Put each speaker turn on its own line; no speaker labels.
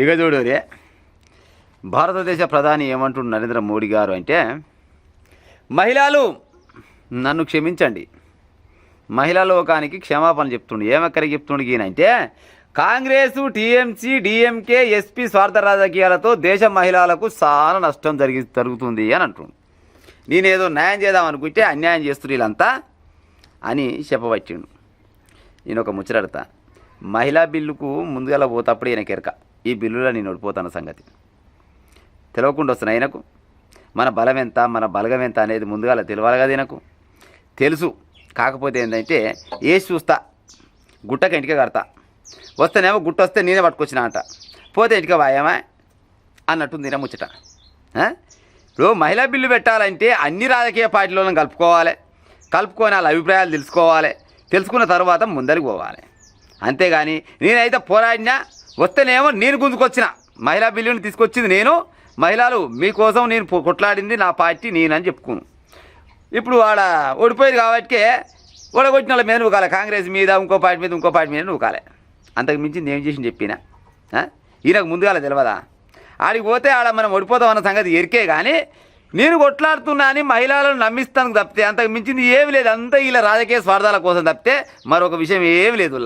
ఇక చూడు రే, భారతదేశ ప్రధాని ఏమంటుండు నరేంద్ర మోడీ గారు అంటే, మహిళలు నన్ను క్షమించండి, మహిళా లోకానికి క్షమాపణ చెప్తుండు. ఏమెక్కడికి చెప్తుండు ఈయనంటే, కాంగ్రెసు, టీఎంసీ, డిఎంకే, ఎస్పీ స్వార్థ రాజకీయాలతో దేశ మహిళలకు చాలా నష్టం జరుగుతుంది అని అంటుండు. నేనేదో న్యాయం చేద్దాం అనుకుంటే అన్యాయం చేస్తున్నారు వీళ్ళంతా అని చెప్పవచ్చిండు. నేను ఒక ముచ్చరడతా, మహిళా బిల్లుకు ముందుగా పోతప్పుడు ఈయనకి ఎరక, ఈ బిల్లులో నేను ఓడిపోతాను సంగతి తెలియకుండా వస్తున్నా. ఆయనకు మన బలం ఎంత, మన బలగం ఎంత అనేది ముందుగా తెలియాలి కదా ఈయనకు తెలుసు. కాకపోతే ఏంటంటే వేసి చూస్తా, గుట్టక ఇంటికే కడతా, వస్తేనేమో గుట్ట వస్తే నేనే పట్టుకొచ్చిన అంట, పోతే ఇంటికే వాయమా అన్నట్టుంది ఈయన ముచ్చట. ఇప్పుడు మహిళా బిల్లు పెట్టాలంటే అన్ని రాజకీయ పార్టీలను కలుపుకొని వాళ్ళ అభిప్రాయాలు తెలుసుకున్న తర్వాత ముందరికి పోవాలి. అంతేగాని నేనైతే పోరాడినా, వస్తేనేమో నేను గుంజుకొచ్చిన మహిళా బిల్లుని తీసుకొచ్చింది నేను, మహిళలు మీకోసం నేను కొట్లాడింది నా పార్టీ నేనని చెప్పుకోను. ఇప్పుడు ఆడ ఓడిపోయేది కాబట్టి ఓడగొట్టిన వాళ్ళ మీద నూకాలి, కాంగ్రెస్ మీద ఇంకో పార్టీ మీద నూకాలి. అంతకు మించి నేను చేసి చెప్పినా ఈయనకు ముందుగా తెలియదా? ఆడికి పోతే ఆడ మనం ఓడిపోతాం అన్న సంగతి ఎరికే. కానీ నేను కొట్లాడుతున్నా అని మహిళలను నమ్మిస్తాను తప్పితే అంతకు మించింది ఏమి లేదు. అంతా ఇలా రాజకీయ స్వార్థాల కోసం తప్పితే మరొక విషయం ఏమి లేదు.